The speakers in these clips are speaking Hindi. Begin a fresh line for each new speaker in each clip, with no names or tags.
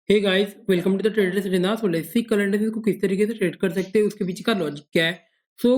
Hey guys, welcome to the traders arena. So let's see कल एनालिसिस को किस तरीके से ट्रेड कर सकते हैं, उसके पीछे का लॉजिक क्या है।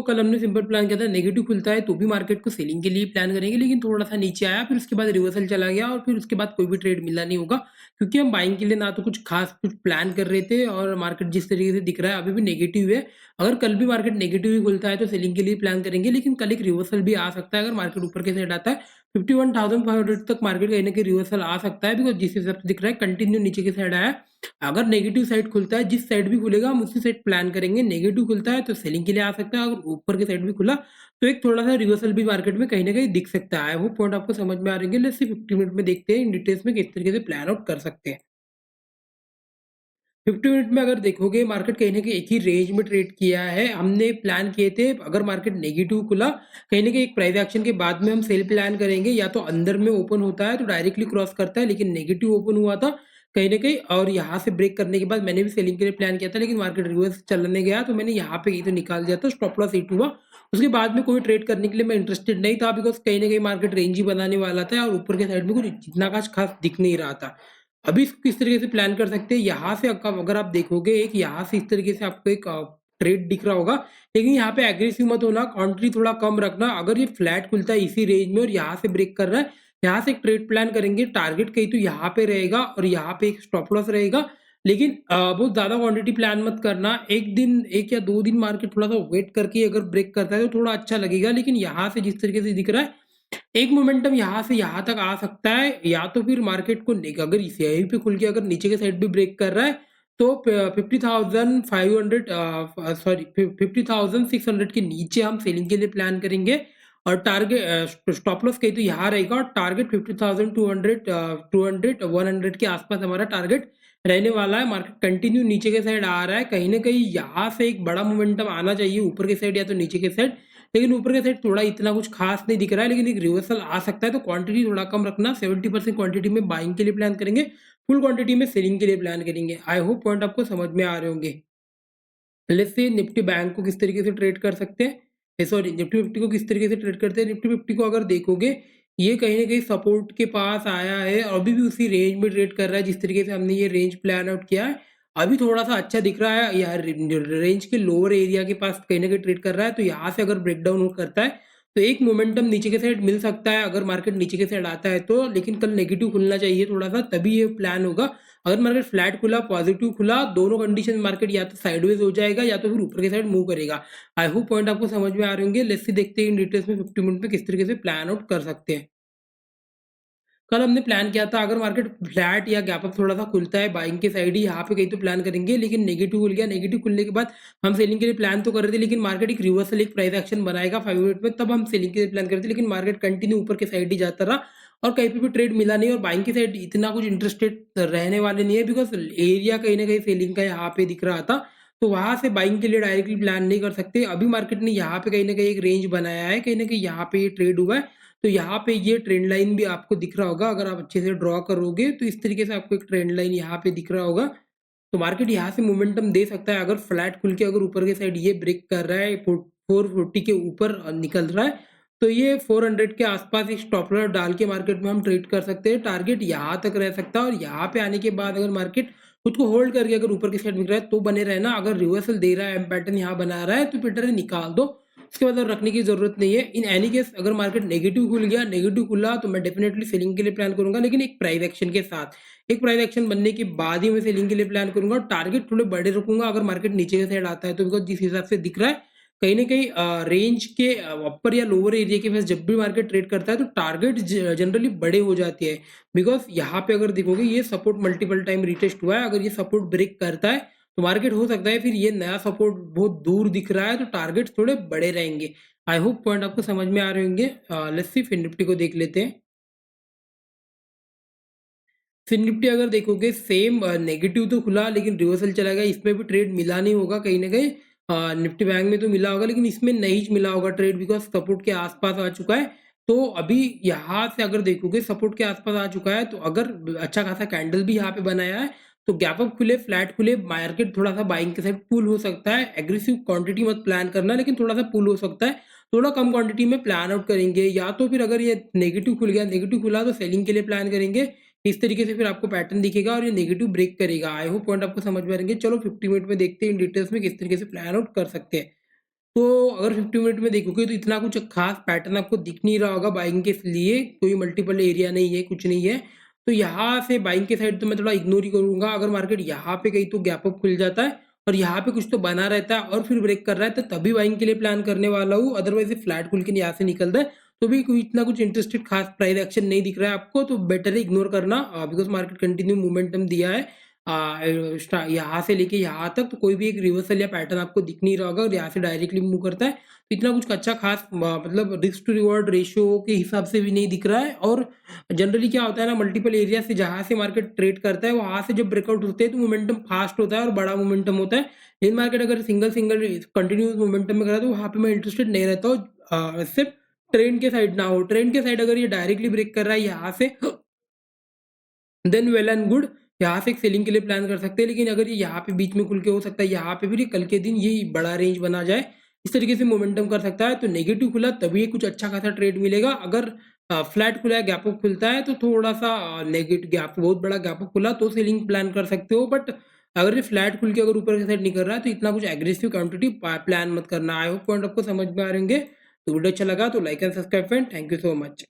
कल हमने सिंपल प्लान किया था, नेगेटिव खुलता है तो भी मार्केट को सेलिंग के लिए प्लान करेंगे, लेकिन थोड़ा सा नीचे आया, फिर उसके बाद रिवर्सल चला गया और फिर उसके बाद कोई भी ट्रेड मिला नहीं होगा, क्योंकि हम बाइंग के लिए ना तो कुछ खास कुछ प्लान कर रहे थे और मार्केट जिस तरीके से दिख रहा है अभी भी नेगेटिव है। अगर कल भी मार्केट नेगेटिव ही खुलता है तो सेलिंग के लिए प्लान करेंगे, लेकिन कल एक रिवर्सल भी आ सकता है। अगर मार्केट ऊपर के साइड आता है 51,500 तक मार्केट कहीं ना कहीं रिवर्सल आ सकता है, बिकॉज जिस हिसाब से दिख रहा है कंटिन्यू नीचे की साइड आया है। अगर नेगेटिव साइड खुलता है, जिस साइड भी खुलेगा हम उसी साइड प्लान करेंगे। नेगेटिव खुलता है तो सेलिंग के लिए आ सकता है, अगर ऊपर की साइड भी खुला तो एक थोड़ा सा रिवर्सल भी मार्केट में कहीं ना कहीं दिख सकता है। वो पॉइंट आपको समझ में आ रहे हैं। लेट्स सी 50 मिनट में देखते हैं इन डिटेल्स में किस तरीके से प्लान आउट कर सकते हैं। 50 मिनट में अगर देखोगे मार्केट कहीं ना कहीं एक ही रेंज में ट्रेड किया है। हमने प्लान किए थे अगर मार्केट नेगेटिव खुला कहीं ना कहीं एक प्राइस एक्शन के बाद में हम सेल प्लान करेंगे, या तो अंदर में ओपन होता है तो डायरेक्टली क्रॉस करता है, लेकिन नेगेटिव ओपन हुआ था कहीं ना कहीं और यहाँ से ब्रेक करने के बाद मैंने भी सेलिंग के लिए प्लान किया था, लेकिन मार्केट रिवर्स चलने गया तो मैंने यहाँ पे तो निकाल दिया था, स्टॉप लॉस हिट हुआ। उसके बाद में कोई ट्रेड करने के लिए मैं इंटरेस्टेड नहीं था, बिकॉज कहीं ना कहीं मार्केट रेंज ही बनाने वाला था और ऊपर के साइड में कुछ जितना खास दिख नहीं रहा था। अभी इसको किस तरीके से प्लान कर सकते हैं, यहाँ से अगर आप देखोगे एक यहाँ से इस तरीके से आपको एक ट्रेड दिख रहा होगा, लेकिन यहाँ पे एग्रेसिव मत होना, क्वांटिटी थोड़ा कम रखना। अगर ये फ्लैट खुलता है इसी रेंज में और यहाँ से ब्रेक कर रहा है, यहाँ से एक ट्रेड प्लान करेंगे। टारगेट कहीं तो यहाँ पे रहेगा और यहाँ पे एक स्टॉप लॉस रहेगा, लेकिन बहुत ज्यादा क्वांटिटी प्लान मत करना। एक दिन, एक या दो दिन मार्केट थोड़ा सा वेट करके अगर ब्रेक करता है तो थोड़ा अच्छा लगेगा, लेकिन यहाँ से जिस तरीके से दिख रहा है एक मोमेंटम यहाँ से यहाँ तक आ सकता है, या तो फिर मार्केट को अगर इस यहीं पे खुल के अगर नीचे के साइड भी ब्रेक कर रहा है तो 50,500 सॉरी 50,600 के नीचे हम सेलिंग के लिए प्लान करेंगे। और टारगेट स्टॉप लॉस कहीं तो यहाँ रहेगा और टारगेट 50,200 200 100 के आसपास हमारा टारगेट रहने वाला है। मार्केट कंटिन्यू नीचे के साइड आ रहा है, कहीं ना कहीं यहाँ से एक बड़ा मोमेंटम आना चाहिए ऊपर के साइड या तो नीचे के साइड, लेकिन ऊपर के साइड थोड़ा इतना कुछ खास नहीं दिख रहा है, लेकिन एक रिवर्सल आ सकता है। तो क्वांटिटी थोड़ा कम रखना, 70% क्वांटिटी में बाइंग के लिए प्लान करेंगे, फुल क्वांटिटी में सेलिंग के लिए प्लान करेंगे। आई होप पॉइंट आपको समझ में आ रहे होंगे। लेट्स से निफ्टी बैंक को किस तरीके से ट्रेड कर सकते हैं, सॉरी निफ्टी 50 को किस तरीके से ट्रेड करते हैं। निफ्टी 50 को अगर देखोगे ये कहीं ना कहीं सपोर्ट के पास आया है और अभी भी उसी रेंज में ट्रेड कर रहा है जिस तरीके से हमने ये रेंज प्लान आउट किया है। अभी थोड़ा सा अच्छा दिख रहा है यार, रेंज के लोअर एरिया के पास कहीं ना कहीं ट्रेड कर रहा है, तो यहाँ से अगर ब्रेकडाउन करता है तो एक मोमेंटम नीचे के साइड मिल सकता है अगर मार्केट नीचे के साइड आता है तो, लेकिन कल नेगेटिव खुलना चाहिए थोड़ा सा, तभी ये प्लान होगा। अगर मार्केट फ्लैट खुला, पॉजिटिव खुला, दोनों कंडीशन मार्केट या तो साइडवेज हो जाएगा या तो फिर ऊपर के साइड मूव करेगा। आई होप पॉइंट आपको समझ में आ रहे होंगे। लेट्स सी देखते हैं इन डिटेल्स में 50 मिनट में किस तरीके से प्लान आउट कर सकते हैं। कल हमने प्लान किया था अगर मार्केट फ्लैट या गैप अप थोड़ा सा खुलता है बाइंग के साइड ही, यहाँ पे कहीं तो प्लान करेंगे, लेकिन नेगेटिव खुल गया। नेगेटिव खुलने के बाद हम सेलिंग के लिए प्लान तो कर रहे थे, लेकिन मार्केट एक रिवर्सल एक प्राइस एक्शन बनाएगा 5 मिनट में, तब हम सेलिंग के लिए प्लान करते, लेकिन मार्केट कंटिन्यू ऊपर के साइड ही जाता रहा और कहीं पे भी ट्रेड मिला नहीं। और बाइंग की साइड इतना कुछ इंटरेस्टेड रहने वाले नहीं है, बिकॉज एरिया कहीं ना कहीं सेलिंग का यहाँ पे दिख रहा था, तो वहां से बाइंग के लिए डायरेक्टली प्लान नहीं कर सकते। अभी मार्केट ने यहाँ पे कहीं ना कहीं एक रेंज बनाया है, कहीं ना कहीं यहाँ पे ये ट्रेड हुआ है, तो यहाँ पे ये ट्रेंड लाइन भी आपको दिख रहा होगा। अगर आप अच्छे से ड्रॉ करोगे तो इस तरीके से आपको एक ट्रेंड लाइन यहाँ पे दिख रहा होगा। तो मार्केट यहाँ से मोमेंटम दे सकता है अगर फ्लैट खुल के अगर ऊपर के साइड ये ब्रेक कर रहा है, 440 के ऊपर निकल रहा है, तो ये 400 के आसपास एक स्टॉप लॉस डाल के मार्केट में हम ट्रेड कर सकते हैं। टारगेट यहाँ तक रह सकता है और यहाँ पे आने के बाद अगर मार्केट खुद को होल्ड करके अगर ऊपर की साइड मिल रहा है तो बने रहना। अगर रिवर्सल दे रहा है, पैटर्न यहाँ बना रहा है, तो पैटर्न निकाल दो, उसके बाद और रखने की जरूरत नहीं है। इन एनी केस अगर मार्केट नेगेटिव खुल गया, नेगेटिव खुला, तो मैं डेफिनेटली सेलिंग के लिए प्लान करूंगा, लेकिन एक प्राइस एक्शन के साथ। एक प्राइस एक्शन बनने के बाद ही मैं सेलिंग के लिए प्लान करूंगा। टारगेट थोड़े बड़े रखूंगा अगर मार्केट नीचे के साइड आता है तो, बिकॉज जिस हिसाब से दिख रहा है कहीं ना कहीं रेंज के अपर या लोअर एरिया के पास जब भी मार्केट ट्रेड करता है तो टारगेट जनरली बड़े हो जाते हैं। बिकॉज यहाँ पे अगर देखोगे ये सपोर्ट मल्टीपल टाइम रिटेस्ट हुआ है, अगर ये सपोर्ट ब्रेक करता है तो मार्केट हो सकता है फिर ये नया सपोर्ट बहुत दूर दिख रहा है, तो टारगेट थोड़े बड़े रहेंगे। आई होप पॉइंट आपको समझ में आ रहे होंगे। लेट्स सी फिर निफ्टी को देख लेते हैं। फिर निफ्टी अगर देखोगे सेम नेगेटिव तो खुला लेकिन रिवर्सल चला गया, इसमें भी ट्रेड मिला नहीं होगा कहीं ना कहीं। निफ्टी बैंक में तो मिला होगा लेकिन इसमें नहीं मिला होगा ट्रेड, बिकॉज सपोर्ट के आसपास आ चुका है। तो अभी यहाँ से अगर देखोगे सपोर्ट के आसपास आ चुका है, तो अगर अच्छा खासा कैंडल भी यहाँ पे बनाया है तो गैप अप खुले, फ्लैट खुले, मार्केट थोड़ा सा बाइंग के साइड पुल हो सकता है। एग्रेसिव क्वांटिटी मत प्लान करना, लेकिन थोड़ा सा पुल हो सकता है। थोड़ा कम क्वांटिटी में प्लान आउट करेंगे, या तो फिर अगर ये नेगेटिव खुल गया, नेगेटिव खुला तो सेलिंग के लिए प्लान करेंगे, इस तरीके से फिर आपको पैटर्न दिखेगा और ये नेगेटिव ब्रेक करेगा। आई होप पॉइंट आपको समझ में आ रहेंगे। चलो 50 मिनट में देखते हैं इन डिटेल्स में किस तरीके से प्लान आउट कर सकते हैं। तो अगर 50 मिनट में देखोगे तो इतना कुछ खास पैटर्न आपको दिख नहीं रहा होगा बाइंग के लिए, कोई मल्टीपल एरिया नहीं है, कुछ नहीं है। तो यहाँ से बाइंग के साइड तो मैं थोड़ा इग्नोर ही करूँगा। अगर मार्केट यहाँ पे कहीं तो गैप अप खुल जाता है और यहाँ पे कुछ तो बना रहता है और फिर ब्रेक कर रहा है, तो तभी बाइंग के लिए प्लान करने वाला हूँ। अदरवाइज़ फ्लैट खुल के यहाँ से निकलता है, तो भी कोई इतना कुछ इंटरेस्टेड खास प्राइस एक्शन नहीं दिख रहा है आपको, तो बेटर है इग्नोर करना, बिकॉज़ मार्केट कंटिन्यू मोमेंटम दिया है। यहाँ से लेके यहाँ तक तो कोई भी एक रिवर्सल या पैटर्न आपको दिख नहीं रहा होगा और यहाँ से डायरेक्टली मूव करता है, तो इतना कुछ अच्छा खास मतलब रिस्क टू रिवॉर्ड रेशियो के हिसाब से भी नहीं दिख रहा है। और जनरली क्या होता है ना, मल्टीपल एरिया से जहाँ से मार्केट ट्रेड करता है वहाँ से जब ब्रेकआउट होते हैं तो मोमेंटम फास्ट होता है और बड़ा मोमेंटम होता है। लेकिन मार्केट अगर सिंगल सिंगल कंटिन्यूस मोमेंटम में करा तो वहाँ पे मैं इंटरेस्टेड नहीं रहता हूँ। सिर्फ ट्रेंड के साइड ना हो, ट्रेंड के साइड अगर ये डायरेक्टली ब्रेक कर रहा है यहाँ से, देन वेल एंड गुड, यहाँ से एक सेलिंग के लिए प्लान कर सकते हैं। लेकिन अगर ये यहाँ पे बीच में खुल के हो सकता है यहाँ पे फिर ये कल के दिन ये बड़ा रेंज बना जाए, इस तरीके से मोमेंटम कर सकता है। तो नेगेटिव खुला तभी कुछ अच्छा खासा ट्रेड मिलेगा। अगर फ्लैट खुला है, गैप अप खुलता है तो थोड़ा सा नेगेटिव गैप, बहुत बड़ा गैप अप खुला तो सेलिंग प्लान कर सकते हो। बट अगर ये फ्लैट खुल के अगर ऊपर के साइड नहीं कर रहा है तो इतना कुछ एग्रेसिव क्वांटिटी प्लान मत करना। आई होप पॉइंट आपको समझ में आ रहेंगे। तो वीडियो अच्छा लगा तो like and subscribe friend. Thank you so much.